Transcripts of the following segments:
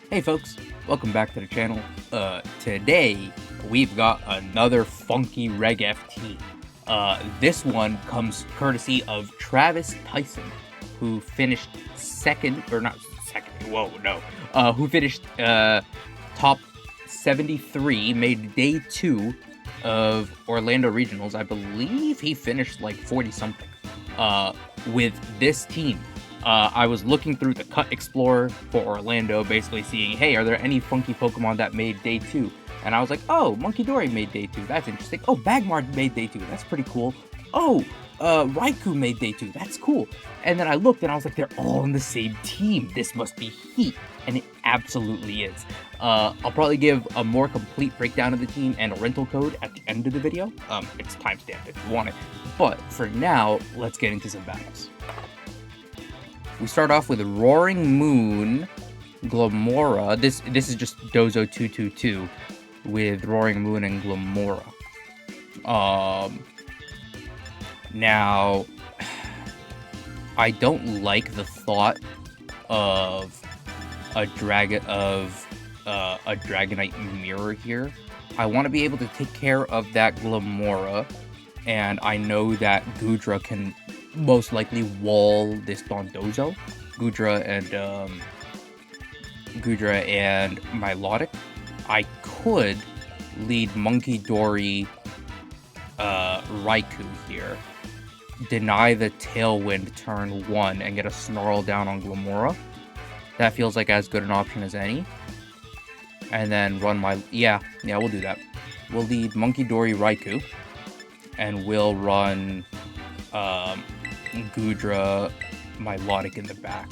Hey folks, welcome back to the channel. Today we've got another funky Reg FT. This one comes courtesy of Travis Tyson, who finished second, or not second, who finished top 73, made day 2 of Orlando Regionals. I believe he finished like 40 something with this team. I was looking through the Cut Explorer for Orlando, basically seeing, hey, are there any funky Pokemon that made day 2? And I was like, oh, Monkey Dory made day 2. That's interesting. Oh, Magmar made day 2. That's pretty cool. Oh, Raikou made day 2. That's cool. And then I looked and I was like, they're all on the same team. This must be heat. And it absolutely is. I'll probably give a more complete breakdown of the team and a rental code at the end of the video. It's timestamped if you want it. But for now, let's get into some battles. We start off with Roaring Moon, Glamora. This is just Dozo 222 with Roaring Moon and Glamora. Now, I don't like the thought of a Dragonite mirror here. I want to be able to take care of that Glamora, and I know that Goodra can most likely wall this Dondozo. Goodra and Milotic. I could lead Monkey Dory Raikou here, deny the Tailwind turn 1 and get a Snarl down on Glamora. That feels like as good an option as any. And then run my... Yeah, we'll do that. We'll lead Monkey Dory Raikou, and we'll run Goodra Milotic in the back,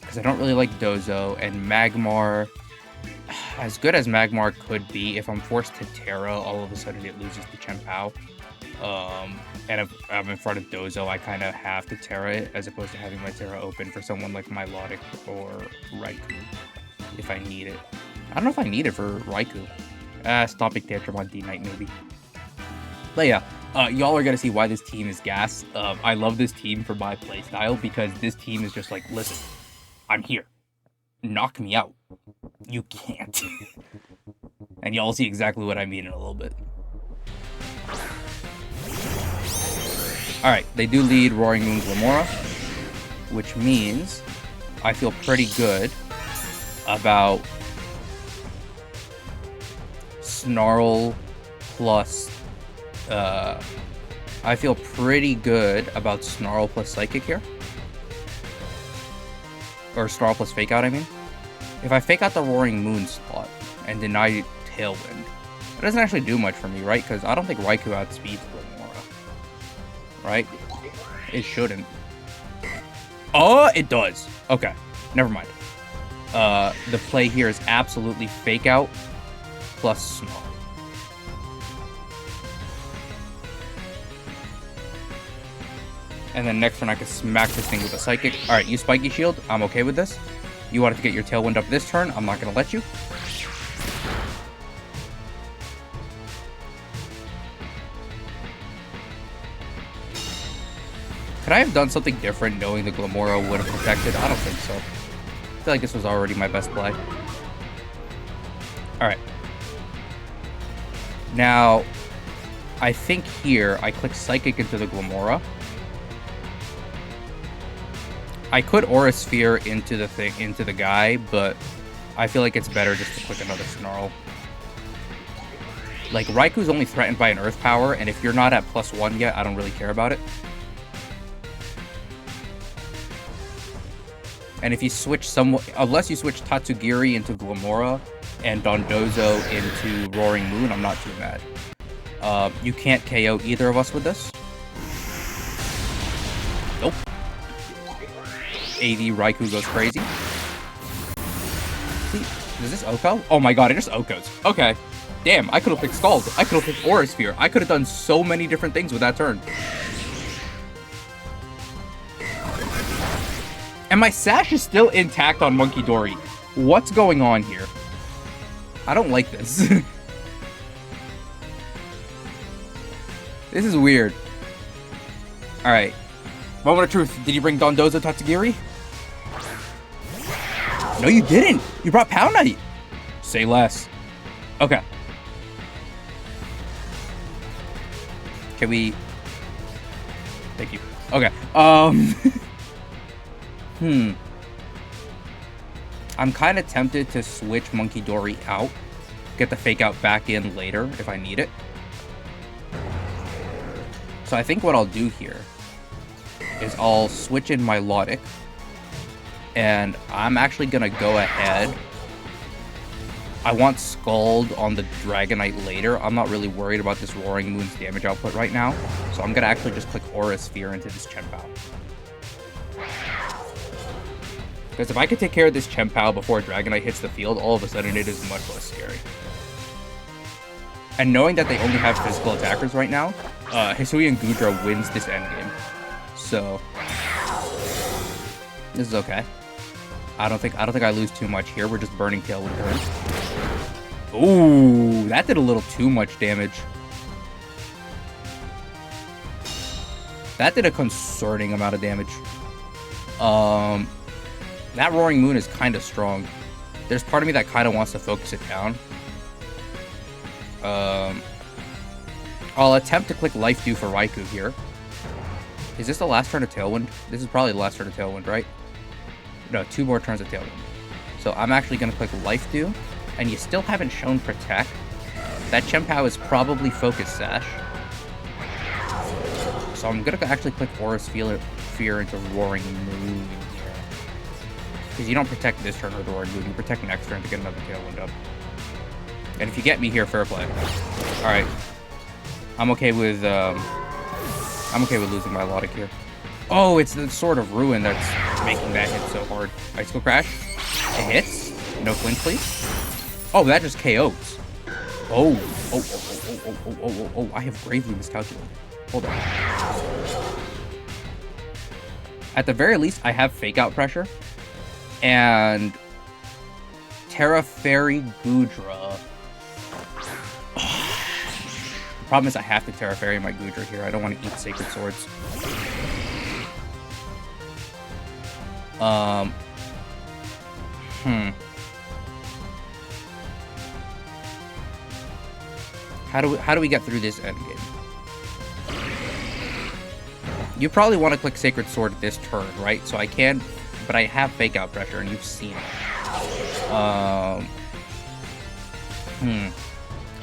because I don't really like Dozo, and Magmar, as good as Magmar could be, if I'm forced to Terra, all of a sudden it loses to Chien-Pao. And if I'm in front of Dozo, I kind of have to Terra it, as opposed to having my Terra open for someone like Milotic or Raikou, if I need it. I don't know if I need it for Raikou. Stomping Tantrum on D-Knight, maybe. But yeah, y'all are going to see why this team is gas. I love this team for my playstyle, because this team is just like, listen, I'm here. Knock me out. You can't. And y'all see exactly what I mean in a little bit. Alright, they do lead Roaring Moon Glamora, which means I feel pretty good about Snarl plus... I feel pretty good about Snarl plus Psychic here. Or Snarl plus Fake Out, I mean. If I Fake Out the Roaring Moon spot and deny Tailwind, it doesn't actually do much for me, right? Because I don't think Raikou outspeeds Glamora. Right? It shouldn't. Oh, it does. Okay, never mind. The play here is absolutely Fake Out plus Snarl. And then next turn I can smack this thing with a Psychic. Alright, you Spiky Shield. I'm okay with this. You wanted to get your Tailwind up this turn. I'm not going to let you. Could I have done something different knowing the Glamora would have protected? I don't think so. I feel like this was already my best play. Alright. Now, I think here I click Psychic into the Glamora. I could Aura Sphere into the guy, but I feel like it's better just to click another Snarl. Like, Raikou's only threatened by an Earth Power, and if you're not at +1 yet, I don't really care about it. And if you switch unless you switch Tatsugiri into Glamora and Dondozo into Roaring Moon, I'm not too mad. You can't KO either of us with this. Nope. AV Raikou goes crazy. Is this Oko? Oh my god, it just Okos. Okay. Damn, I could have picked Scald. I could have picked Aura Sphere. I could have done so many different things with that turn. And my Sash is still intact on Monkey Dory. What's going on here? I don't like this. This is weird. Alright. Moment of truth. Did you bring Dondozo Tatsugiri? No, you didn't. You brought Pound Knight. Say less. Okay. Can we... Thank you. Okay. I'm kind of tempted to switch Monkey Dory out. Get the fake out back in later if I need it. So I think what I'll do here is I'll switch in my Logic. And I'm actually going to go ahead. I want Scald on the Dragonite later. I'm not really worried about this Roaring Moon's damage output right now. So I'm going to actually just click Aura Sphere into this Chien-Pao. Because if I could take care of this Chien-Pao before Dragonite hits the field, all of a sudden it is much less scary. And knowing that they only have physical attackers right now, Hisuian Goodra wins this endgame. So this is okay. I don't think I lose too much here. We're just burning Tailwind turns. Ooh, that did a little too much damage. That did a concerning amount of damage. That Roaring Moon is kind of strong. There's part of me that kind of wants to focus it down. I'll attempt to click Life Dew for Raikou here. Is this the last turn of Tailwind? This is probably the last turn of Tailwind, right? No, 2 more turns of Tailwind. So I'm actually going to click Life Dew. And you still haven't shown Protect. That Chien-Pao is probably Focus Sash. So I'm going to actually click Aura Sphere into Roaring Moon here. Because you don't protect this turn with Roaring Moon. You protect next turn to get another Tailwind up. And if you get me here, fair play. Alright. I'm okay with losing my Logic here. Oh, it's the Sword of Ruin that's making that hit so hard. Icicle Crash. It hits. No flinch, please. Oh, that just KOs. Oh. I have gravely miscalculated. Hold on. At the very least, I have Fake Out pressure. And Terra Fairy Goodra. The problem is I have to Terra Fairy my Goodra here. I don't want to eat Sacred Swords. How do we get through this endgame? You probably want to click Sacred Sword this turn, right? So I can, but I have Fake Out pressure, and you've seen it. How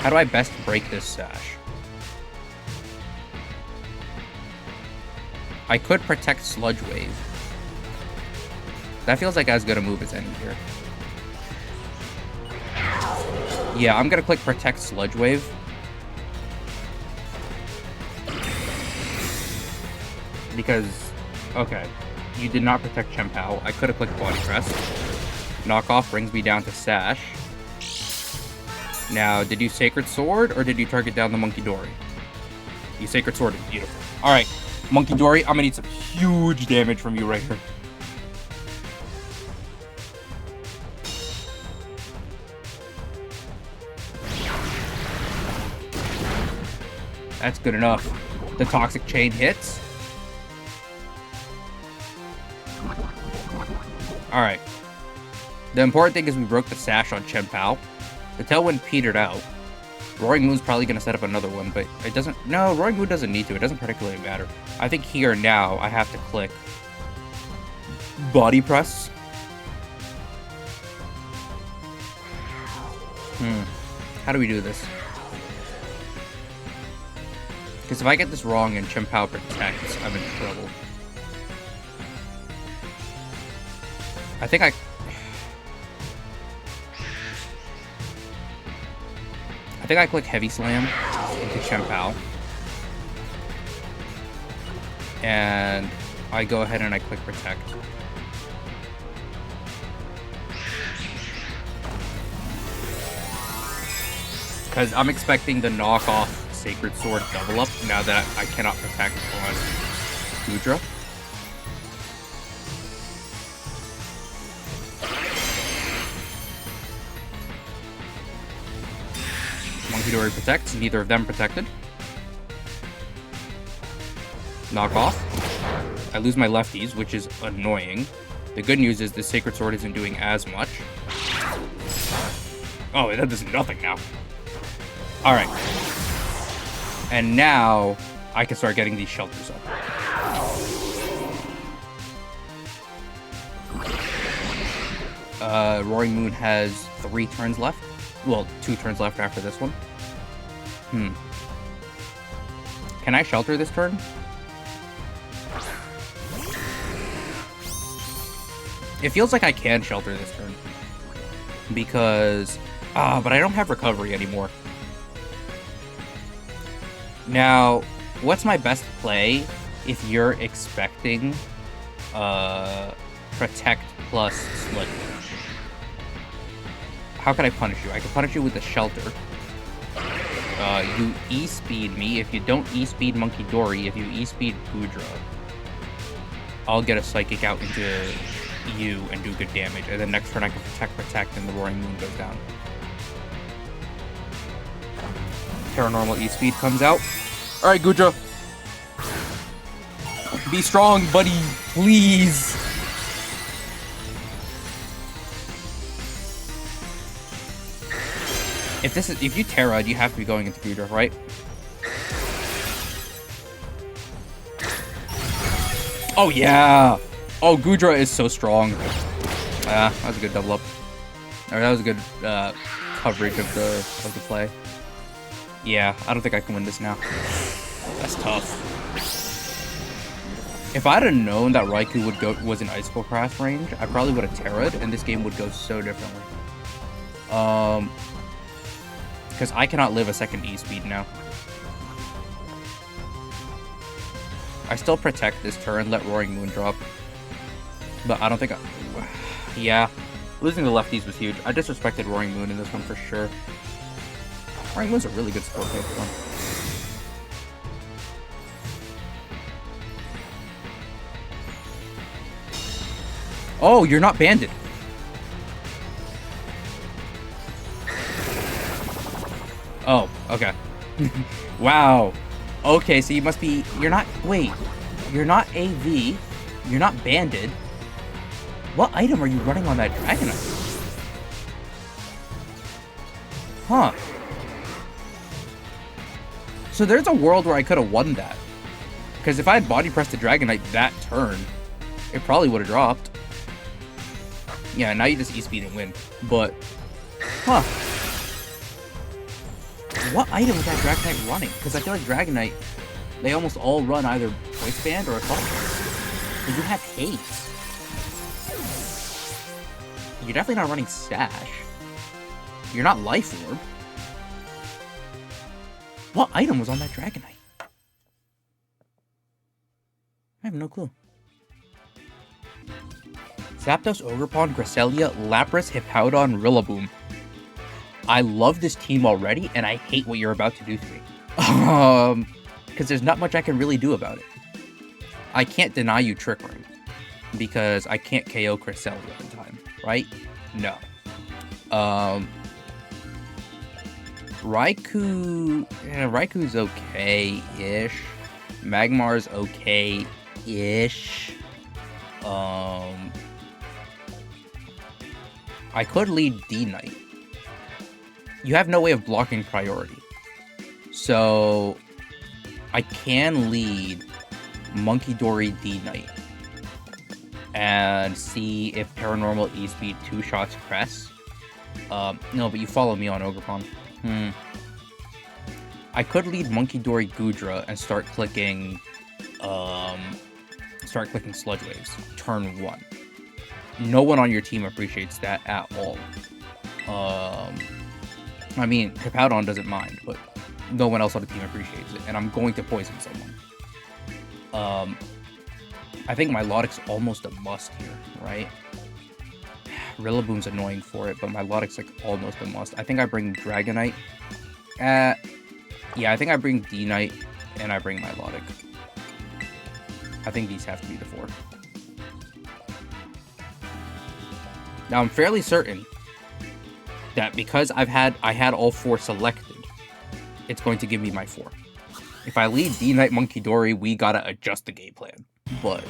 do I best break this Sash? I could protect Sludge Wave. That feels like as good a move as any here. Yeah, I'm gonna click Protect Sludge Wave. Because, okay, you did not protect Chien-Pao. I could have clicked Body Press. Knockoff brings me down to Sash. Now, did you Sacred Sword, or did you target down the Monkey Dory? You Sacred Sword is beautiful. Alright, Monkey Dory, I'm gonna need some huge damage from you right here. That's good enough. The Toxic Chain hits. Alright. The important thing is we broke the Sash on Chien-Pao. The Tailwind petered out. Roaring Moon's probably going to set up another one, but it doesn't... No, Roaring Moon doesn't need to. It doesn't particularly matter. I think here now I have to click Body Press. How do we do this? Because if I get this wrong and Chien-Pao protects, I'm in trouble. I think I click Heavy Slam into Chien-Pao. And I go ahead and I click Protect. Because I'm expecting the knockoff Sacred Sword double up now that I cannot protect on Goodra. Monkey Dory protects, neither of them protected. Knock off. I lose my lefties, which is annoying. The good news is the Sacred Sword isn't doing as much. Oh, that does nothing now. Alright. And now, I can start getting these shelters up. Roaring Moon has 3 turns left. Well, 2 turns left after this one. Can I shelter this turn? It feels like I can shelter this turn. Because... but I don't have recovery anymore. Now, what's my best play if you're expecting Protect plus Sludge? How can I punish you? I can punish you with a Shelter. You E-speed me. If you don't E-speed Monkey Dory, if you E-speed Goodra, I'll get a Psychic out into you and do good damage. And then next turn I can Protect, and the Roaring Moon goes down. Paranormal E-speed comes out. Alright, Goodra. Be strong, buddy. Please. If you Terra, you have to be going into Goodra, right? Oh yeah! Oh, Goodra is so strong. That was a good double up. Or that was a good coverage of the play. Yeah, I don't think I can win this now. That's tough. If I'd have known that Raikou was in Icicle Crash range, I probably would have Terra'd, and this game would go so differently. Because I cannot live a second E-speed now. I still Protect this turn, let Roaring Moon drop. But I don't think yeah. Losing the lefties was huge. I disrespected Roaring Moon in this one for sure. Roaring Moon's a really good support pick for him. Oh, you're not banded. Oh, okay. Wow. Okay, so you must be... You're not... Wait. You're not AV. You're not banded. What item are you running on that Dragonite? Huh. So there's a world where I could have won that. Because if I had body pressed the Dragonite that turn, it probably would have dropped. Yeah, now you just E-speed and win. But... Huh. What item is that Dragonite running? Because I feel like Dragonite, they almost all run either Voice Band or Assault. But you have haste. You're definitely not running Sash. You're not Life Orb. What item was on that Dragonite? I have no clue. Zapdos, Ogerpon, Gracelia, Lapras, Hippowdon, Rillaboom. I love this team already, and I hate what you're about to do to me. Because there's not much I can really do about it. I can't deny you Trick Room, because I can't KO Cresselia in time, right? No. Raikou... Yeah, Raikou's okay-ish. Magmar's okay-ish. I could lead D-Knight. You have no way of blocking priority. So, I can lead Monkey Dory D-Knight. And see if Paranormal E-Speed 2-shots Cress. No, but you follow me on Ogerpon. I could lead Monkey Dory Goodra and start clicking Sludge Waves. Turn 1. No one on your team appreciates that at all. I mean, Hippowdon doesn't mind, but no one else on the team appreciates it, and I'm going to poison someone. I think Milotic's almost a must here, right? Rillaboom's annoying for it, but Milotic's like almost a must. I think I bring Dragonite. Yeah, I think I bring D-Knight, and I bring Milotic. I think these have to be the 4. Now, I'm fairly certain that because I had all 4 selected, it's going to give me my 4. If I lead D-Knight Monkey Dory, we gotta adjust the game plan. But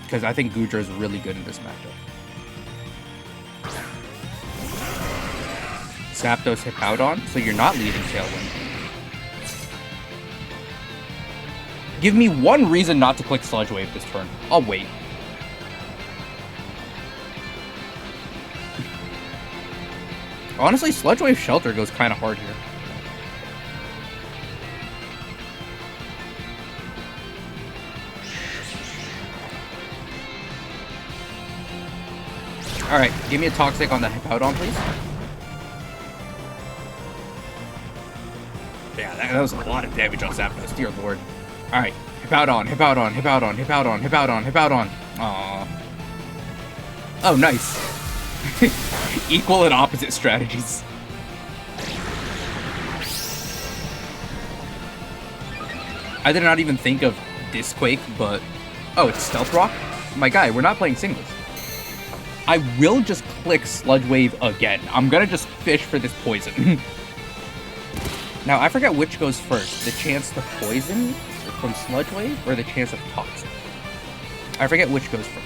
Because I think Gudra is really good in this matchup. Zapdos Hippowdon, so you're not leading Tailwind. Give me one reason not to click Sludge Wave this turn. I'll wait. Honestly, Sludge Wave Shelter goes kind of hard here. Alright, give me a Toxic on the Hippowdon, please. Yeah, that was a lot of damage on Zapdos, dear lord. Alright, Hippowdon, Hippowdon, Hippowdon, Hippowdon, Hippowdon, Hippowdon. Aww. Oh, nice. Equal and opposite strategies. I did not even think of Disquake, but... Oh, it's Stealth Rock? My guy, we're not playing singles. I will just click Sludge Wave again. I'm gonna just fish for this poison. Now, I forget which goes first. The chance to poison from Sludge Wave or the chance of Toxic? I forget which goes first.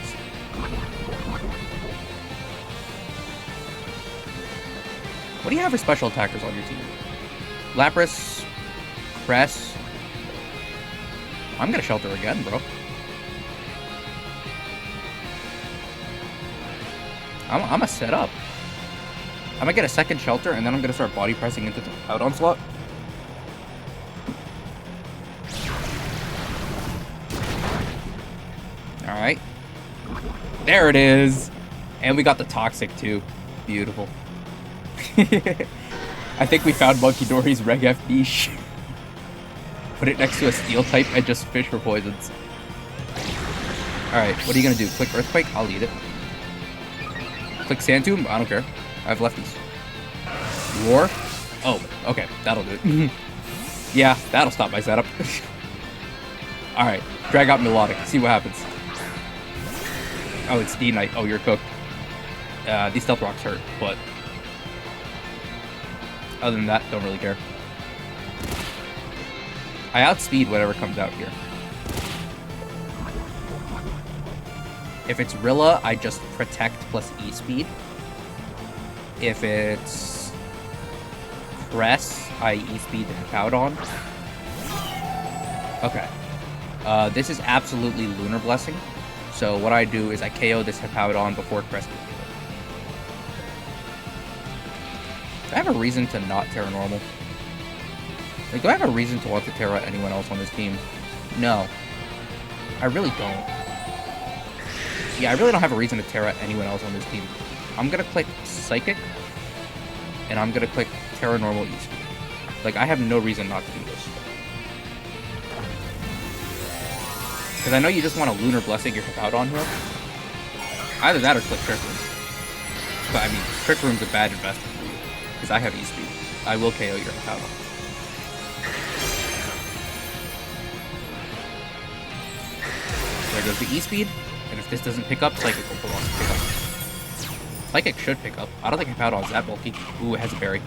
What do you have for special attackers on your team? Lapras, Cress. I'm gonna Shelter again, bro. I'm gonna set up. I'm gonna get a second Shelter, and then I'm gonna start body pressing into the Hippowdon slot. Alright. There it is! And we got the Toxic, too. Beautiful. I think we found Monkey Dory's Reg F niche. Put it next to a Steel type and just fish for poisons. Alright, what are you gonna do? Click Earthquake? I'll eat it. Click Sand Tomb? I don't care. I have lefties. Roar? Oh, okay. That'll do it. Yeah, that'll stop my setup. Alright, drag out Melodic. See what happens. Oh, it's D-Knight. Oh, you're cooked. These Stealth Rocks hurt, but... Other than that, don't really care. I outspeed whatever comes out here. If it's Rilla, I just Protect plus E-Speed. If it's Cress, I E-Speed the Hippowdon. Okay. This is absolutely Lunar Blessing. So what I do is I KO this Hippowdon before Cress can do it. Do I have a reason to not Terra Normal? Like, do I have a reason to want to Terra anyone else on this team? No. I really don't. Yeah, I really don't have a reason to Terra anyone else on this team. I'm gonna click Psychic, and I'm gonna click Terra Normal E-Speed. Like, I have no reason not to do this. Because I know you just want to Lunar Blessing your Hippowdon here. Either that or click Trick Room. But, I mean, Trick Room's a bad investment for you. Because I have E-Speed. I will KO your Hippowdon. There goes the E-Speed. And if this doesn't pick up, Psychic will belong to pick up. Psychic should pick up. I don't think Hippowdon's that bulky. Ooh, it has a berry.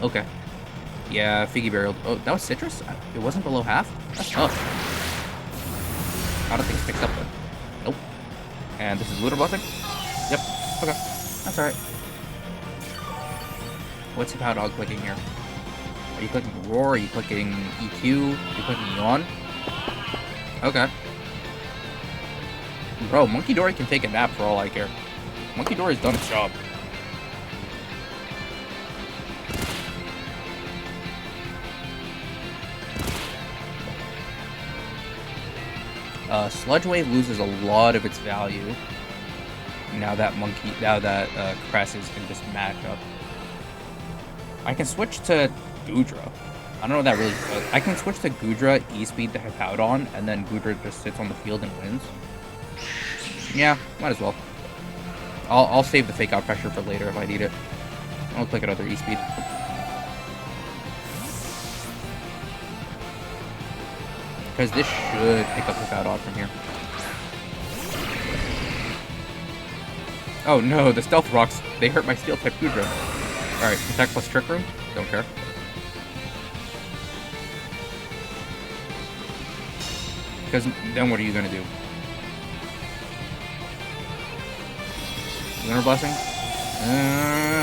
Okay. Yeah, Figgy Burial. Oh, that was Citrus? It wasn't below half? That's tough. I don't think it's picked up though. Nope. And this is Lunar Blessing? Yep. Okay. That's alright. What's Hippowdon clicking here? Are you clicking Roar? Are you clicking EQ? Are you clicking Yawn? Okay. Bro, Monkey Dory can take a nap for all I care. Monkey Dory's done its job. Sludge Wave loses a lot of its value now that Cress is in this matchup. I can switch to Gudra. I don't know what that really does. I can switch to Gudra, E-Speed the Hippowdon, and then Gudra just sits on the field and wins. Yeah, might as well. I'll save the Fake Out Pressure for later if I need it. I'll click another E-Speed. Because this should pick up Hippowdon from here. Oh no, the Stealth Rocks, they hurt my Steel-type Gudra. Alright, Protect plus Trick Room? Don't care. Because then what are you going to do? Lunar Blessing.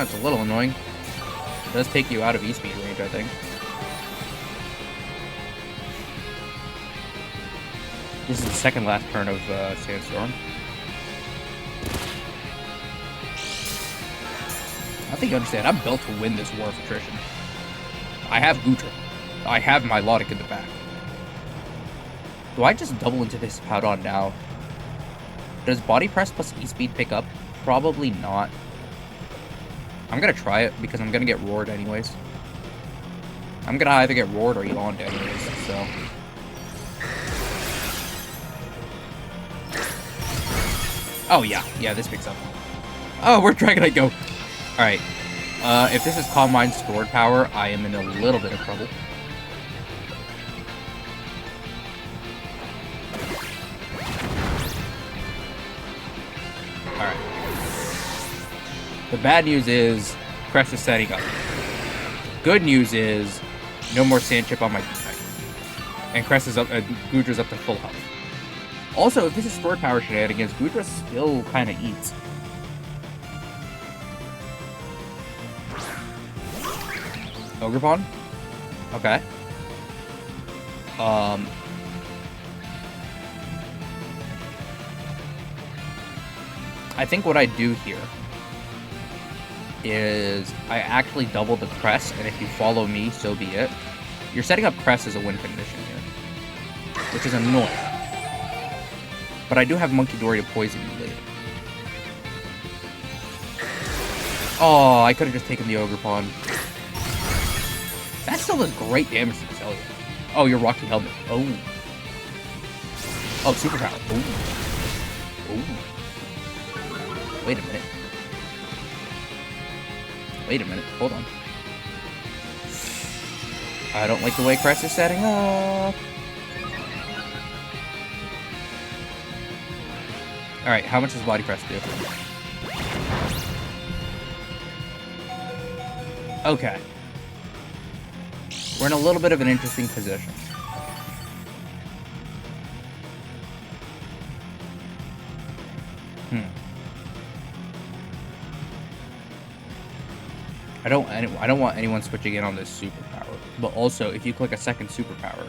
It's a little annoying. It does take you out of E-Speed range, I think. This is the second last turn of Sandstorm. I think you understand. I'm built to win this war of attrition. I have Gutra. I have Milotic in the back. Do I just double into this Powdon now? Does Body Press plus E-Speed pick up? Probably not. I'm gonna try it because I'm gonna get roared anyways. I'm gonna either get roared or yawned anyways, so. Oh yeah, this picks up. Oh, where'd Dragonite go? Alright. If this is Calm Mind stored power, I am in a little bit of trouble. Alright. The bad news is Crest is setting up. Good news is no more Sand Chip on my D-type. And Crest is up, Gudra's up to full health. Also, if this is stored power shenanigans, Gudra still kind of eats. Ogre Pawn? Okay. I think what I do here is I actually double the Crest, and if you follow me, so be it. You're setting up Crest as a win condition here, which is annoying. But I do have Monkey Dory to poison you later. Oh, I could have just taken the Ogre Pawn. That still does great damage to Excellion. Oh, your Rocky Helmet. Oh. Oh, Superpower. Oh. Oh. Wait a minute. Wait a minute. Hold on. I don't like the way Crest is setting up. Alright, how much does Body Press do? Okay. We're in a little bit of an interesting position. I don't want anyone switching in on this superpower. But also, if you click a second superpower,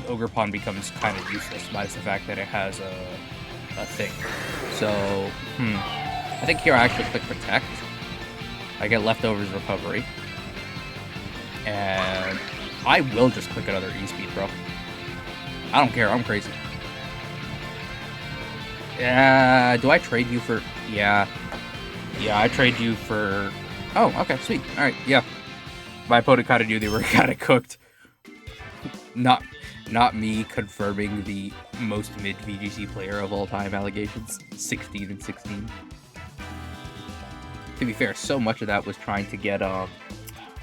Ogre Pawn becomes kind of useless by the fact that it has a thing. So, I think here I actually click Protect. I get Leftovers Recovery. And I will just click another E-Speed, bro. I don't care, I'm crazy. Yeah, do I trade you for... Yeah, I trade you for... Oh, okay, sweet. Alright, yeah. My opponent kind of knew they were kind of cooked. Not me confirming the most mid VGC player of all time allegations. 16 and 16. To be fair, so much of that was trying to get, God,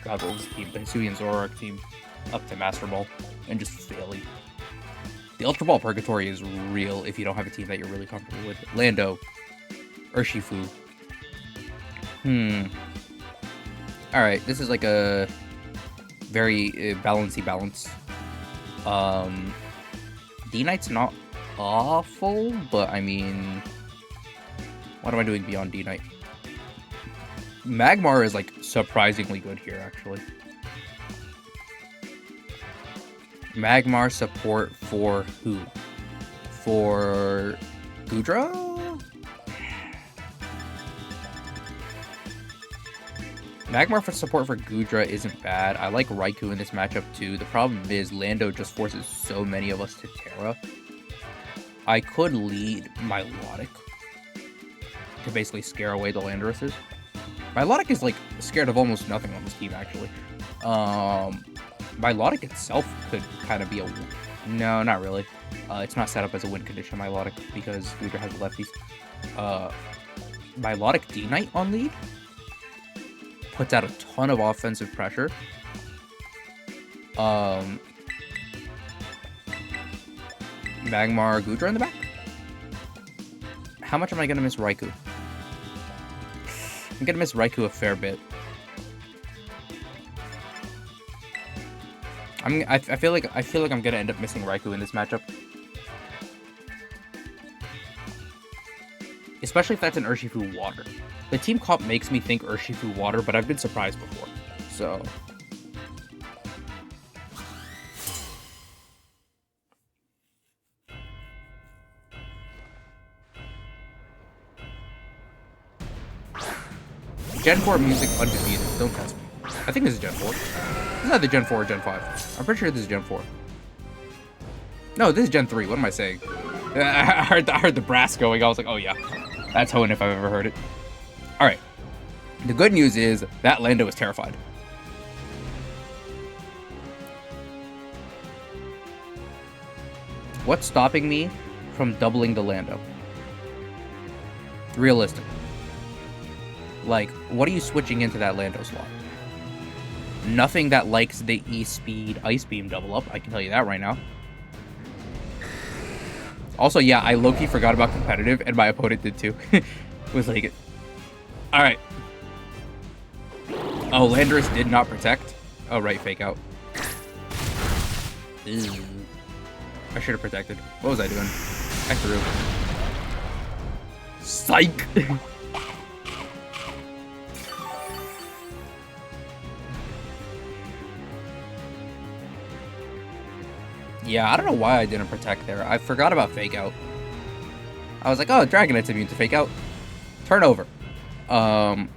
what was the team? The Hisuian Zoroark team up to Master Ball and just failing. The Ultra Ball Purgatory is real if you don't have a team that you're really comfortable with. Lando. Urshifu. Alright, this is like a very balancey balance. D-Knight's not awful, but I mean... What am I doing beyond D-Knight? Magmar is like surprisingly good here, actually. Magmar support for who? For Gudra? Magmar for support for Gudra isn't bad. I like Raikou in this matchup too. The problem is Lando just forces so many of us to Terra. I could lead Milotic to basically scare away the Landorus's. Milotic is like scared of almost nothing on this team actually. Milotic itself could kind of be a... No, not really. It's not set up as a win condition, Milotic, because Gudra has lefties. Milotic D-Knight on lead puts out a ton of offensive pressure. Magmar Gudra in the back? How much am I gonna miss Raikou? I'm gonna miss Raikou a fair bit. I feel like I'm gonna end up missing Raikou in this matchup. especially if that's an Urshifu water. The team comp makes me think Urshifu water, but I've been surprised before. So... Gen 4 music undefeated. Don't test me. I think this is Gen 4. This is either Gen 4 or Gen 5. I'm pretty sure this is Gen 4. No, this is Gen 3. What am I saying? I heard the brass going. I was like, oh yeah. That's Hoenn if I've ever heard it. Alright. The good news is that Lando is terrified. What's stopping me from doubling the Lando? Realistic. Like, what are you switching into that Lando slot? Nothing that likes the E-Speed Ice Beam double up. I can tell you that right now. Also, yeah, I low-key forgot about competitive, and my opponent did too. Was like, alright. Oh, Landorus did not protect. Oh, right, fake out. Ew. I should have protected. What was I doing? I threw. Psych! Yeah, I don't know why I didn't protect there. I forgot about fake out. I was like, oh, Dragonite's immune to fake out. Turnover. Alright.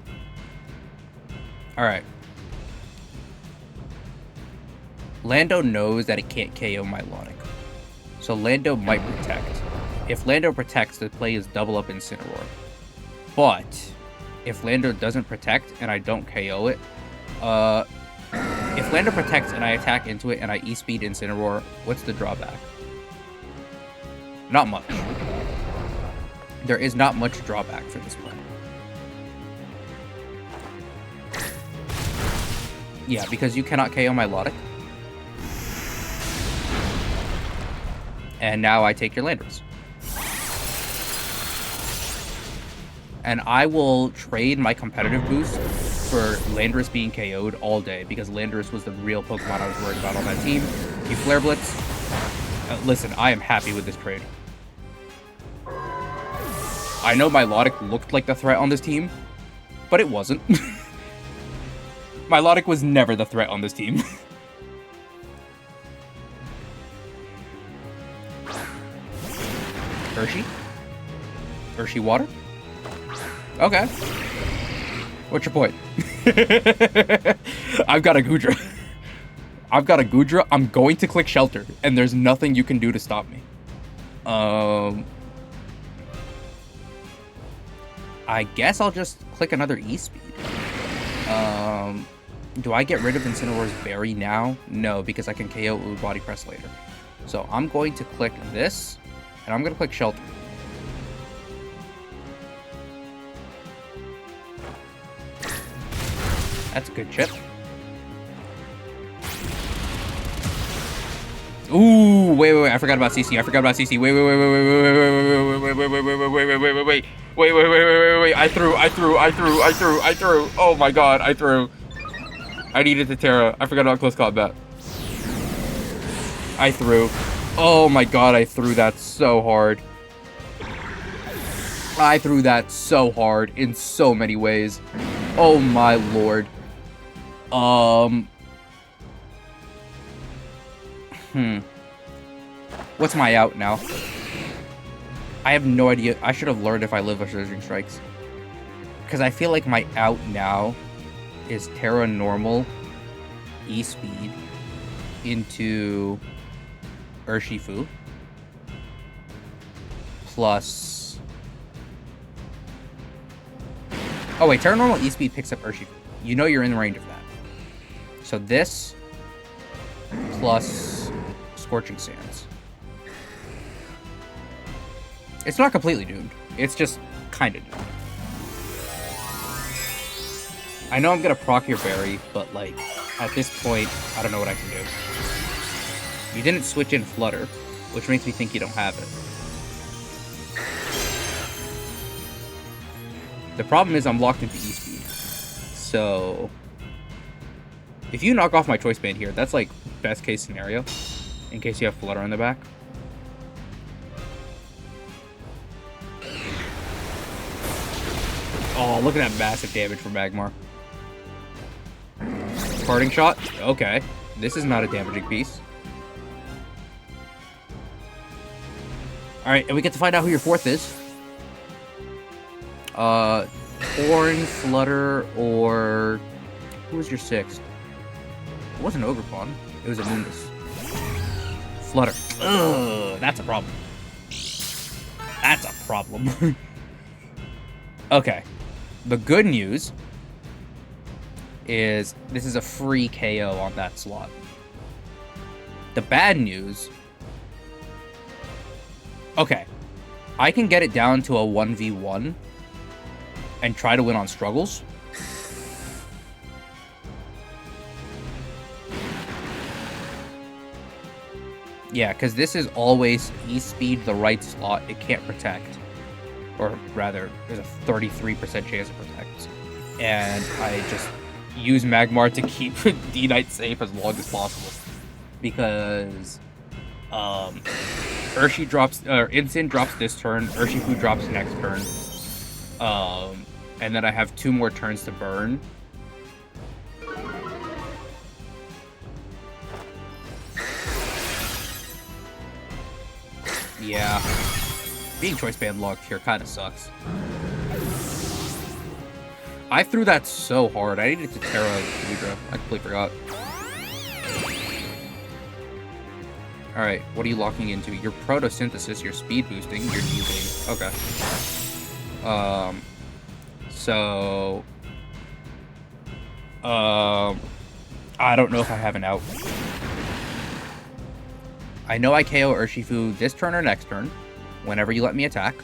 Lando knows that it can't KO Milotic. So Lando might protect. If Lando protects, the play is double up Incineroar. But if Lando doesn't protect and I don't KO it, if Lando protects and I attack into it and I E-Speed Incineroar, what's the drawback? Not much. There is not much drawback for this play. Yeah, because you cannot KO Milotic. And now I take your Landorus. And I will trade my competitive boost for Landorus being KO'd all day, because Landorus was the real Pokemon I was worried about on that team. You Flare Blitz. Listen, I am happy with this trade. I know Milotic looked like the threat on this team, but it wasn't. Milotic was never the threat on this team. Urshi? Urshi water? Okay. What's your point? I've got a Goodra. I've got a Goodra. I'm going to click Shelter, and there's nothing you can do to stop me. I guess I'll just click another E-Speed. Do I get rid of Incineroar's Berry now? No, because I can KO it with Body Press later. So I'm going to click this, and I'm going to click Shelter. That's a good chip. Ooh, wait, I forgot about CC. Wait. I threw. Oh my god, I threw. I needed to Terra. I forgot about close combat. I threw. Oh my god, I threw that so hard. I threw that so hard in so many ways. Oh my lord. What's my out now? I have no idea. I should have learned if I live with Surging Strikes. Because I feel like my out now is Terra Normal, E-Speed, into Urshifu, plus... Oh wait, Terra Normal E-Speed picks up Urshifu. You know you're in range of that. So this, plus Scorching Sands. It's not completely doomed. It's just kind of doomed. I know I'm going to proc your Berry, but like, at this point, I don't know what I can do. You didn't switch in Flutter, which makes me think you don't have it. The problem is I'm locked into E-Speed. So... if you knock off my Choice Band here, that's like best case scenario, in case you have Flutter on the back. Oh, look at that massive damage from Magmar. Parting shot? Okay. This is not a damaging piece. Alright, and we get to find out who your fourth is. Horn, Flutter, or... Who was your sixth? It wasn't Ogerpon. It was a Moonless. Flutter. Ugh, that's a problem. That's a problem. Okay. The good news is this is a free KO on that slot. The bad news... Okay. I can get it down to a 1v1 and try to win on struggles. Yeah, because this is always E-speed the right slot. It can't protect. Or rather, there's a 33% chance it protects. And I just use Magmar to keep D-Knight safe as long as possible. Because Urshifu drops, Instant drops this turn, Urshifu drops next turn. And then I have 2 more turns to burn. Yeah. Being choice band locked here kind of sucks. I threw that so hard. I needed to Terra Hydra. I completely forgot. Alright, what are you locking into? Your photosynthesis, your speed boosting, your dealing. Okay. So... I don't know if I have an out. I know I KO Urshifu this turn or next turn, whenever you let me attack.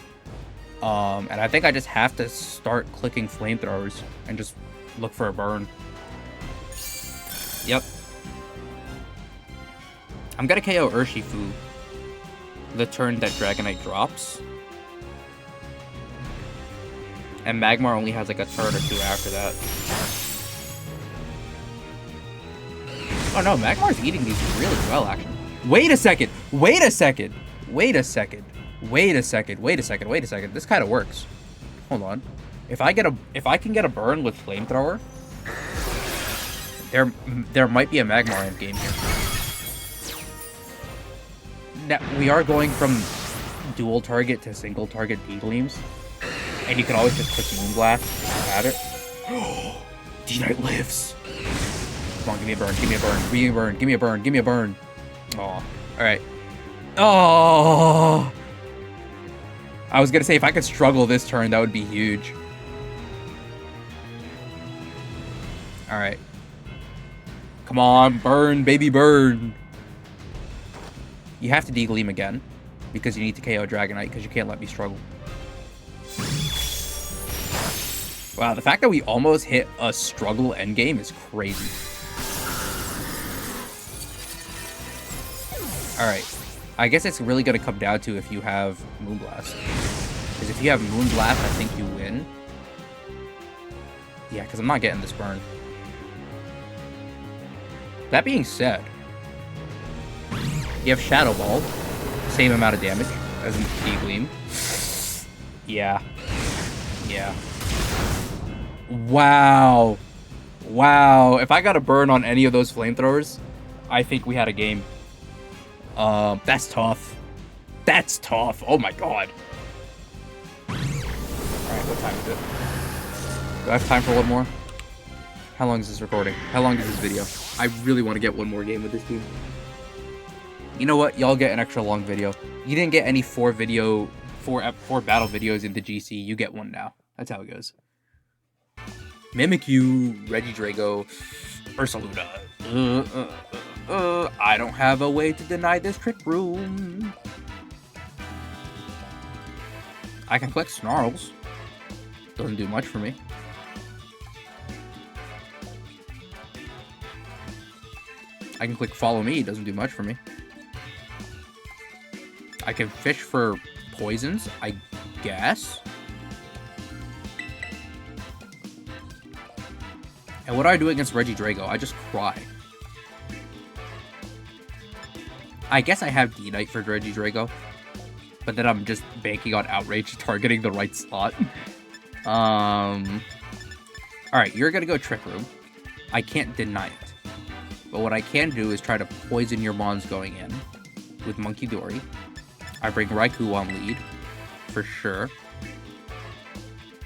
And I think I just have to start clicking flamethrowers and just look for a burn. Yep. I'm gonna KO Urshifu the turn that Dragonite drops. And Magmar only has like a turn or 2 after that. Oh no, Magmar's eating these really well, actually. Wait a second! Wait a second! Wait a second! Wait a second! Wait a second! Wait a second! This kind of works. Hold on. If I can get a burn with flamethrower, there might be a Magmar end game here. Now, we are going from dual target to single target D-Gleams, and you can always just click Moonblast if you have it. D-Knight lives. Come on, give me a burn! Give me a burn! Give me a burn! Give me a burn! Give me a burn! Oh, alright. Oh! I was gonna say, if I could struggle this turn, that would be huge. Alright. Come on, burn, baby, burn! You have to D-Gleam again, because you need to KO Dragonite, because you can't let me struggle. Wow, the fact that we almost hit a struggle endgame is crazy. Alright, I guess it's really going to come down to if you have Moonblast. Because if you have Moonblast, I think you win. Yeah, because I'm not getting this burn. That being said, you have Shadow Ball, same amount of damage as in D-Gleam. Yeah. Yeah. Wow. Wow. If I got a burn on any of those flamethrowers, I think we had a game. That's tough. That's tough. Oh my god. Alright, what time is it? Do I have time for one more? How long is this recording? How long is this video? I really want to get one more game with this team. You know what? Y'all get an extra long video. You didn't get any four battle videos in the GC. You get one now. That's how it goes. Mimikyu, Regidrago, Ursaluda. I don't have a way to deny this trick room. I can click Snarls. Doesn't do much for me. I can click Follow Me. Doesn't do much for me. I can fish for poisons, I guess. And what do I do against Regidrago? I just cry. I guess I have D-Knight for Regidrago, but then I'm just banking on Outrage targeting the right slot. Alright, you're gonna go Trick Room. I can't deny it. But what I can do is try to poison your mons going in with Monkey Dory. I bring Raikou on lead, for sure.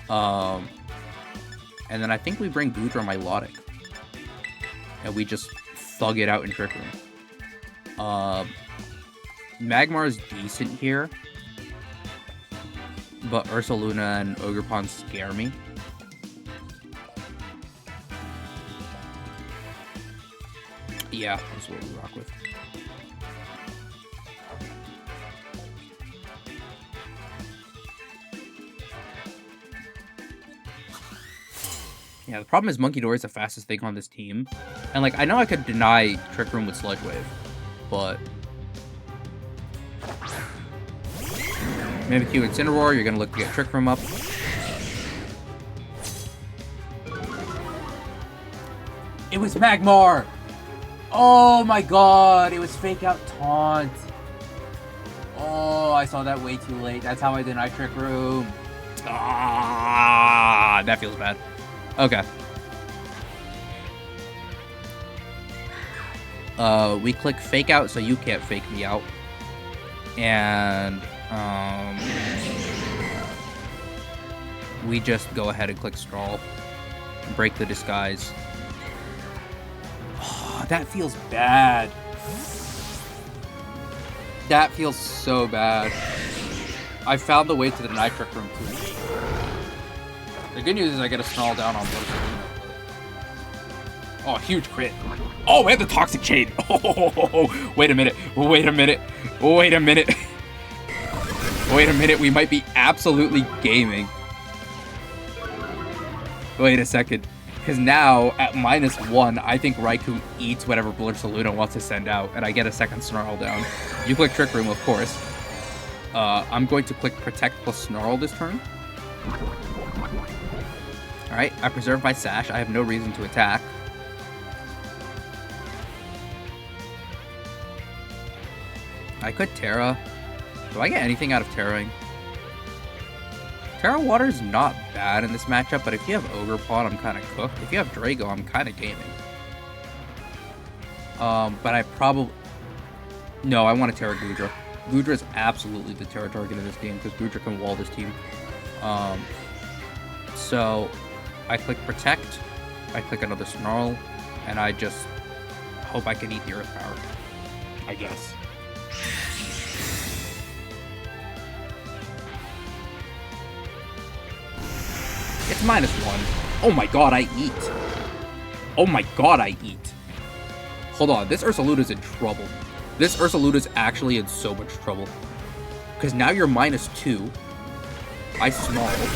And then I think we bring Goodra Milotic. And we just thug it out in Trick Room. Magmar's decent here. But Ursaluna and Ogerpon scare me. Yeah, that's what we rock with. Yeah, the problem is Monkey Dory is the fastest thing on this team. And, like, I know I could deny Trick Room with Sludge Wave, but... Mimikyu Incineroar, you're gonna look to get Trick Room up. It was Magmar! Oh my god, it was Fake Out Taunt. Oh, I saw that way too late. That's how I deny Trick Room. Ah, that feels bad. Okay. We click Fake Out so you can't fake me out. And, we just go ahead and click Strawl. Break the disguise. Oh, that feels bad. That feels so bad. I found the way to deny Trick Room too. The good news is I get a Snarl down on both. Oh, huge crit. Oh, we have the Toxic Chain. Oh, wait a minute. Wait a minute. Wait a minute. Wait a minute. We might be absolutely gaming. Wait a second. Because now, at -1, I think Raikou eats whatever Blursaluna wants to send out, and I get a second Snarl down. You click Trick Room, of course. I'm going to click Protect plus Snarl this turn. Alright, I preserve my Sash. I have no reason to attack. I could Terra. Do I get anything out of Terraing? Terra Water's not bad in this matchup, but if you have Ogerpon, I'm kind of cooked. If you have Drago, I'm kind of gaming. But I probably... No, I want to Terra Goodra. Goodra is absolutely the Terra target in this game, because Goodra can wall this team. So, I click Protect, I click another Snarl, and I just hope I can eat the Earth Power. I guess. It's -1. Oh my god, I eat. Oh my god, I eat. Hold on, this Ursaluna's in trouble. This Ursaluna's actually in so much trouble. Because now you're -2. I Snarl.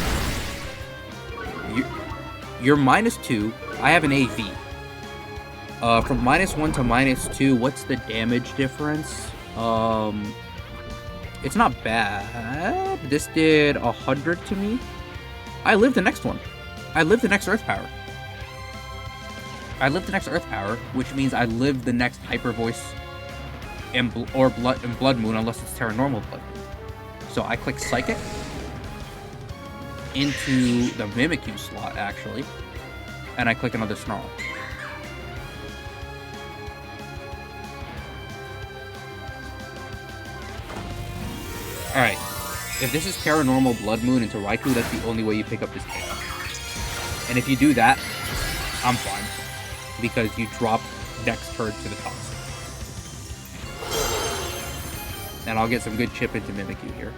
You're -2. I have an AV. From -1 to -2, what's the damage difference? It's not bad. This did 100 to me. I live the next one. I live the next Earth Power. I live the next Earth Power, which means I live the next Hyper Voice and Blood Moon, unless it's Terra Normal Blood Moon. So I click Psychic into the Mimikyu slot, actually, and I click another Snarl. Alright. If this is Terra Normal Blood Moon into Raikou, that's the only way you pick up this game. And if you do that, I'm fine. Because you drop next turn to the Toxic. And I'll get some good chip into Mimikyu here.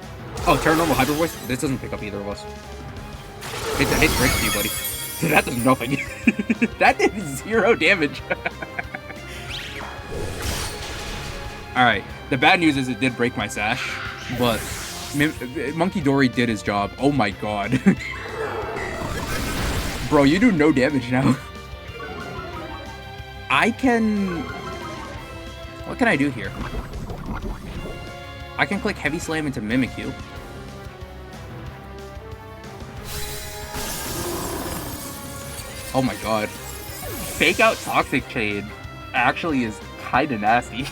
Oh, Terra Normal Hyper Voice? This doesn't pick up either of us. It breaks you, buddy. That does nothing. That did 0 damage. Alright. The bad news is it did break my Sash. But... Monkey Dory did his job. Oh my god. Bro, you do no damage now. I can... What can I do here? I can click Heavy Slam into Mimikyu. Oh my god. Fake Out Toxic Chain actually is kinda nasty.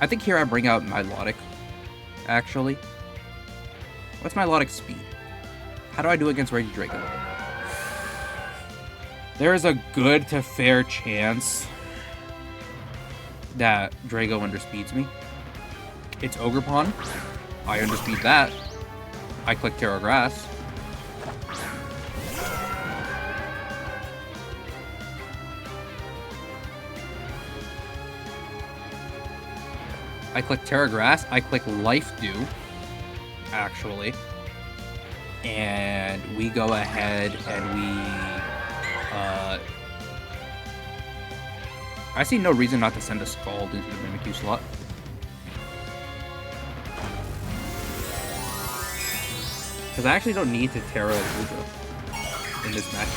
I think here I bring out Milotic, actually. What's my Melodic speed? How do I do against Rage Draco? There is a good to fair chance that Drago underspeeds me. It's Ogre Pawn. I underspeed that. I click Terra Grass. I click Terra Grass. I click Life Dew, actually. And we go ahead and we... I see no reason not to send a Scald into the Mimikyu slot. Because I actually don't need to Terra Ultra in this match.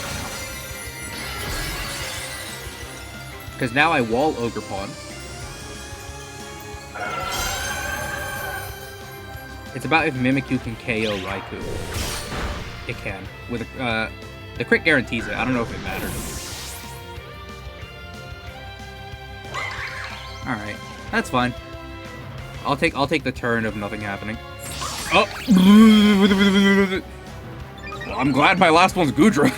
Because now I wall Ogre Pawn. It's about if Mimikyu can KO Raikou. It can. With the crit guarantees it. I don't know if it matters. Alright. That's fine. I'll take the turn of nothing happening. Oh! Well, I'm glad my last one's Goodra.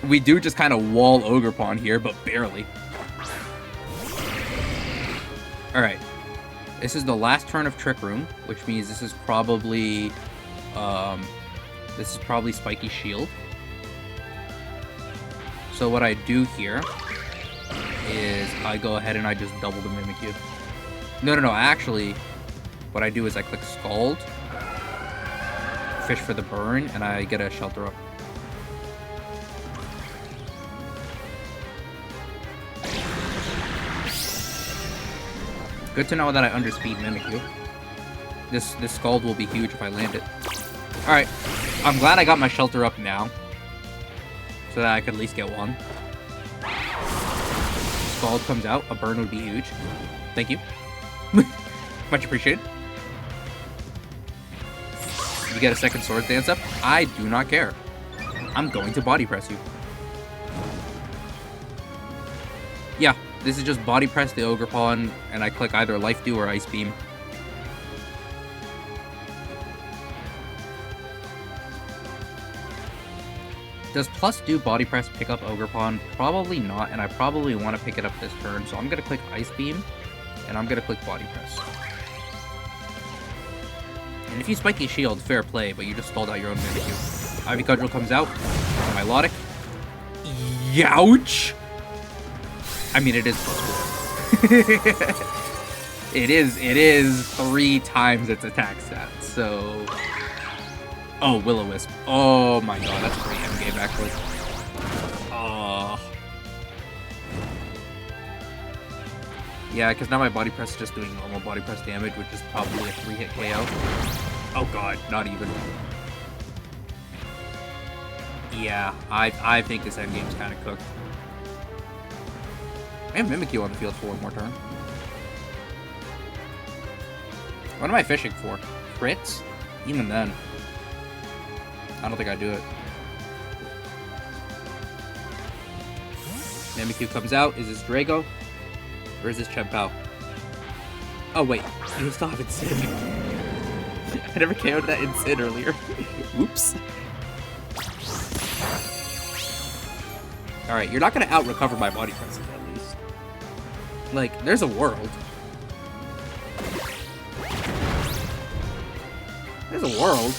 We do just kind of wall Ogre Pawn here, but barely. Alright. This is the last turn of Trick Room, which means this is probably Spiky Shield. So what I do here is I go ahead and I just double the Mimikyu. No, actually, what I do is I click Scald, fish for the burn, and I get a Shelter Up. Good to know that I underspeed Mimikyu. This Scald will be huge if I land it. Alright, I'm glad I got my Shelter Up now, so that I could at least get one. Scald comes out, a burn would be huge. Thank you. Much appreciated. You get a second Sword Dance up? I do not care. I'm going to Body Press you. Yeah, this is just Body Press the Ogre Pawn, and I click either Life Dew or Ice Beam. Does plus do Body Press pick up Ogre Pawn? Probably not, and I probably want to pick it up this turn, so I'm going to click Ice Beam, and I'm going to click Body Press. And if you Spiky Shield, fair play, but you just stalled out your own Mimikyu. Ivy Cudgel comes out, Milotic. Youch! I mean, it is plus 4. It is 3 times its attack stat, so... Oh, Will-O-Wisp. Oh my god, that's a great end game, actually. Yeah, because now my Body Press is just doing normal Body Press damage, which is probably a 3-hit KO. Oh god, not even. Yeah, I think this endgame's kind of cooked. I have Mimikyu on the field for one more turn. What am I fishing for? Crits? Even then. I don't think I do it. Mimikyu comes out. Is this Drago? Or is this Chien-Pao? Oh wait, you still have Incid. I never KO'd that Incid earlier. Oops. Alright, you're not gonna out-recover my Body Presses at least. Like, there's a world. There's a world.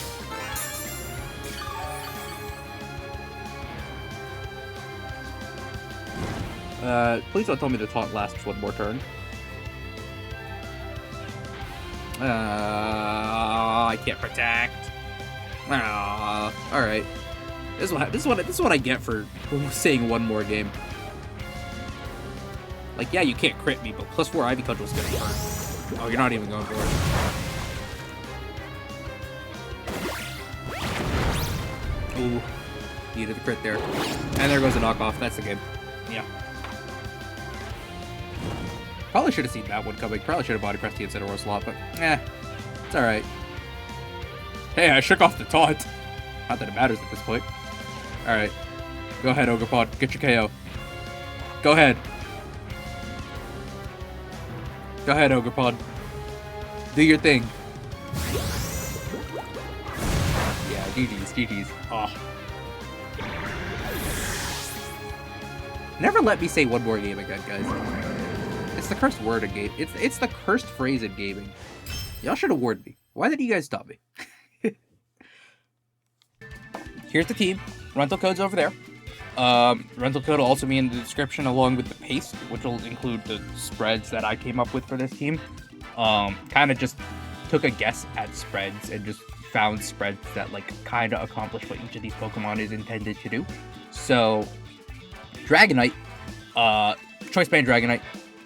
Please don't tell me the taunt lasts one more turn. I can't protect. Alright. This is what I get for saying one more game. Like, yeah, you can't crit me, but +4 Ivy Cudgel's gonna hurt. Oh, you're not even going for it. Ooh. Needed the crit there. And there goes a knockoff. That's the game. Yeah. Probably should have seen that one coming. Probably should have Body Pressed the Incineroar slot, but it's alright. Hey, I shook off the taunt. Not that it matters at this point. Alright. Go ahead, Ogre Pawn. Get your KO. Go ahead. Go ahead, Ogre Pawn. Do your thing. GG's. Oh. Never let me say one more game again, guys. It's the cursed word of game. It's the cursed phrase in gaming. Y'all should have warned me. Why didn't you guys stop me? Here's the team. Rental code's over there. Rental code will also be in the description along with the paste, which will include the spreads that I came up with for this team. Kind of just took a guess at spreads and just found spreads that like kind of accomplish what each of these Pokemon is intended to do. So, Dragonite, Choice Band Dragonite,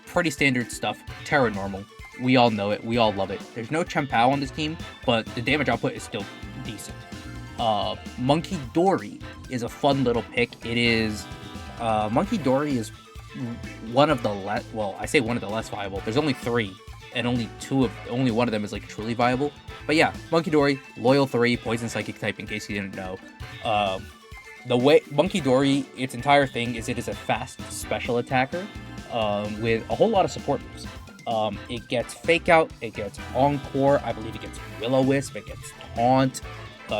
pretty standard stuff. Terra normal. We all know it. We all love it. There's no Chien-Pao on this team, but the damage output is still decent. Monkey Dory is a fun little pick. It is, Monkey Dory is one of the I say one of the less viable. There's only 3, and only one of them is like truly viable. But yeah, Monkey Dory, loyal 3, poison psychic type in case you didn't know. The way Monkey Dory, its entire thing is it is a fast special attacker, with a whole lot of support moves. It gets Fake Out, it gets Encore, I believe it gets Will-O-Wisp, it gets Taunt.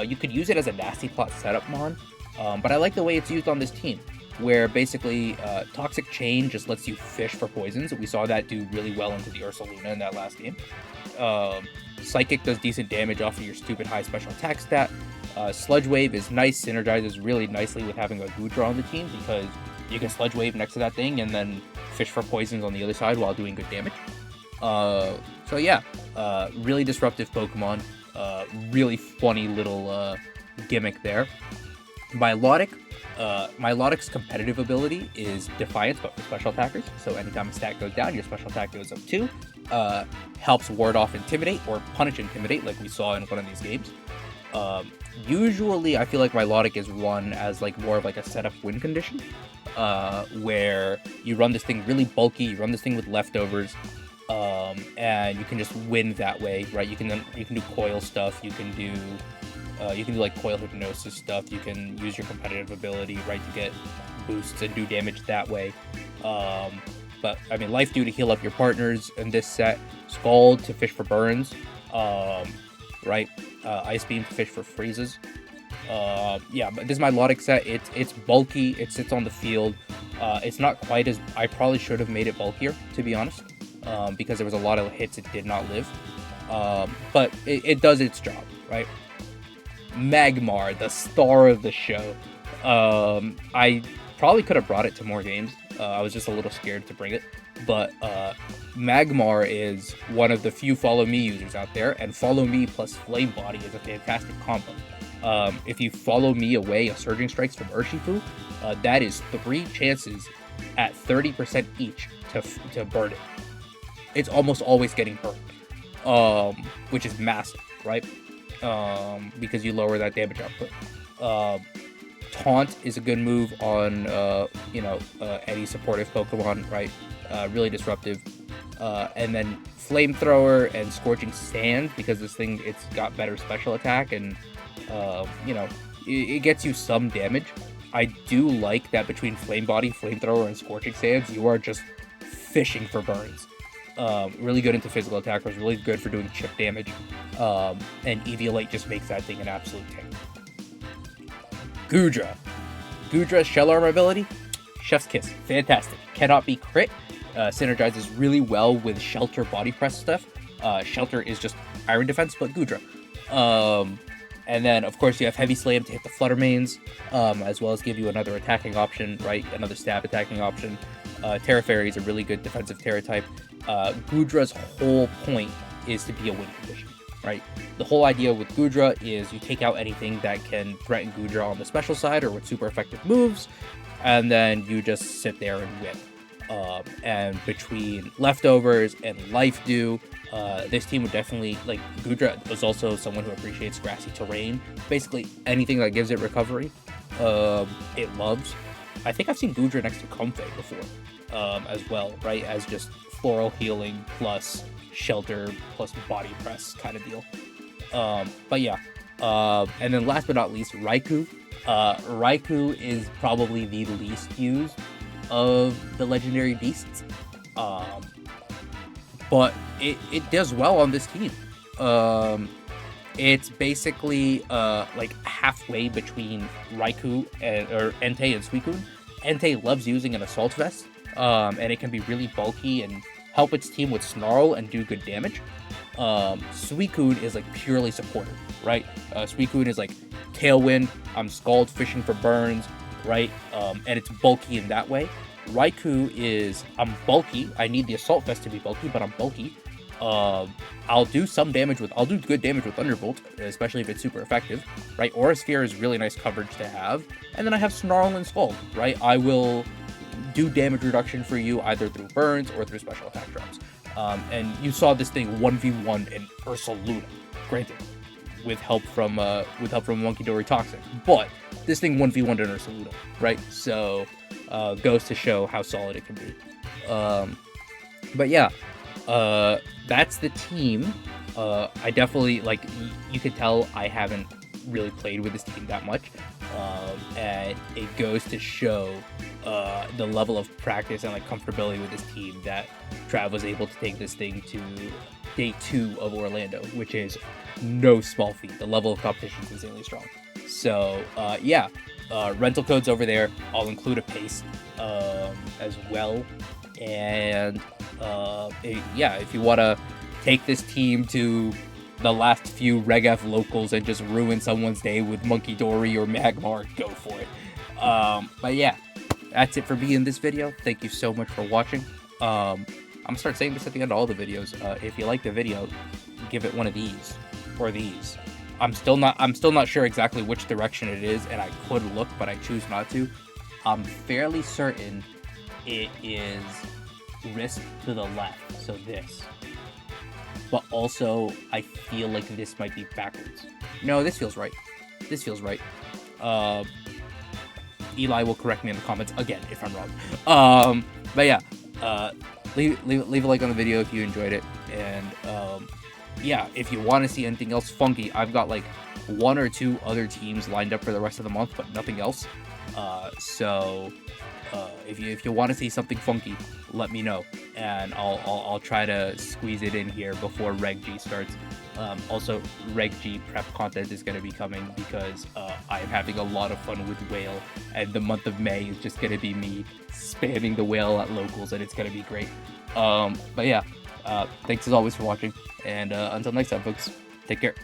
You could use it as a nasty plot setup mon, but I like the way it's used on this team, where basically Toxic Chain just lets you fish for poisons. We saw that do really well into the Ursaluna in that last game. Psychic does decent damage off of your stupid high special attack stat. Sludge Wave is nice, synergizes really nicely with having a Goodra on the team, because you can Sludge Wave next to that thing and then fish for poisons on the other side while doing good damage. So yeah, really disruptive Pokemon. Really funny little gimmick there. Milotic's competitive ability is Defiance, but for special attackers. So anytime a stat goes down, your special attack goes up too. Helps ward off Intimidate or punish Intimidate, like we saw in one of these games. Usually, I feel like Milotic is run as like more of like a setup win condition, where you run this thing really bulky, you run this thing with leftovers, and you can just win that way, right? You can do coil stuff, you can do like coil hypnosis stuff, you can use your competitive ability, right, to get boosts and do damage that way. But I mean, Life Dew to heal up your partners in this set, Scald to fish for burns, right? Ice Beam to fish for freezes. Yeah, but this is my Milotic set. It's bulky, it sits on the field. It's not quite as, I probably should have made it bulkier, to be honest, because there was a lot of hits it did not live. But it does its job, right? Magmar, the star of the show. I probably could have brought it to more games. I was just a little scared to bring it. But Magmar is one of the few Follow Me users out there, and Follow Me plus Flame Body is a fantastic combo. If you Follow Me away a Surging Strikes from Urshifu, that is 3 chances at 30% each to burn it. It's almost always getting burned, which is massive, right? Because you lower that damage output. Taunt is a good move on, any supportive Pokemon, right? Really disruptive. And then Flamethrower and Scorching Sand, because this thing, it's got better special attack, and, it gets you some damage. I do like that between Flame Body, Flamethrower, and Scorching Sands, you are just fishing for burns. Really good into physical attackers, really good for doing chip damage. And Eviolite just makes that thing an absolute tank. Goodra. Goodra's Shell Armor ability, Chef's Kiss. Fantastic. Cannot be crit. Synergizes really well with Shelter Body Press stuff. Shelter is just Iron Defense, but Goodra. And then, of course, you have Heavy Slam to hit the Flutter Mains, as well as give you another attacking option, right? Another stab attacking option. Terra Fairy is a really good defensive Terra type. Goodra's whole point is to be a win condition, right? The whole idea with Goodra is you take out anything that can threaten Goodra on the special side or with super effective moves, and then you just sit there and win. And between leftovers and Life Dew, this team would definitely, like, Goodra is also someone who appreciates grassy terrain. Basically anything that gives it recovery, it loves. I think I've seen Goodra next to Comfey before, as well, right? As just floral healing plus shelter plus body press kind of deal. But yeah. And then last but not least, Raikou. Raikou is probably the least used of the legendary beasts. But it does well on this team. It's basically like halfway between Raikou or Entei and Suicune. Entei loves using an assault vest, and it can be really bulky and help its team with snarl and do good damage. Suicune is like purely supportive, right? Suicune is like tailwind. I'm Scald fishing for burns, right? And it's bulky in that way. Raikou is I'm bulky. I need the assault vest to be bulky, but I'm bulky. I'll do good damage with Thunderbolt, especially if it's super effective, right? Aura Sphere is really nice coverage to have. And then I have Snarl and Scald, right? I will do damage reduction for you either through burns or through special attack drops. And you saw this thing 1v1 in Ursaluna, granted, with help from Monkey Dory Toxic, but this thing 1v1 in Ursaluna, right? So goes to show how solid it can be. But yeah, that's the team. I definitely, like, you could tell I haven't really played with this team that much, and it goes to show the level of practice and like comfortability with this team that Trav was able to take this thing to day 2 of Orlando, which is no small feat. The level of competition is insanely strong. So yeah, rental codes over there. I'll include a paste as well, and yeah, if you want to take this team to the last few Reg F locals and just ruin someone's day with Monkey Dory or Magmar, go for it. But yeah, that's it for me in this video. Thank you so much for watching. I'm gonna start saying this at the end of all the videos. If you like the video, give it one of these or these. I'm still not sure exactly which direction it is, and I could look, but I choose not to. I'm fairly certain it is wrist to the left, so this. But also, I feel like this might be backwards. No, this feels right. This feels right. Eli will correct me in the comments again if I'm wrong. But yeah, leave a like on the video if you enjoyed it, and yeah, if you want to see anything else funky, I've got like 1 or 2 other teams lined up for the rest of the month, but nothing else. So if you want to see something funky, let me know, and I'll try to squeeze it in here before Reg G starts. Also, Reg G prep content is going to be coming because I am having a lot of fun with Whale, and the month of May is just going to be me spamming the Whale at locals, and it's going to be great. But yeah, thanks as always for watching, and until next time, folks, take care.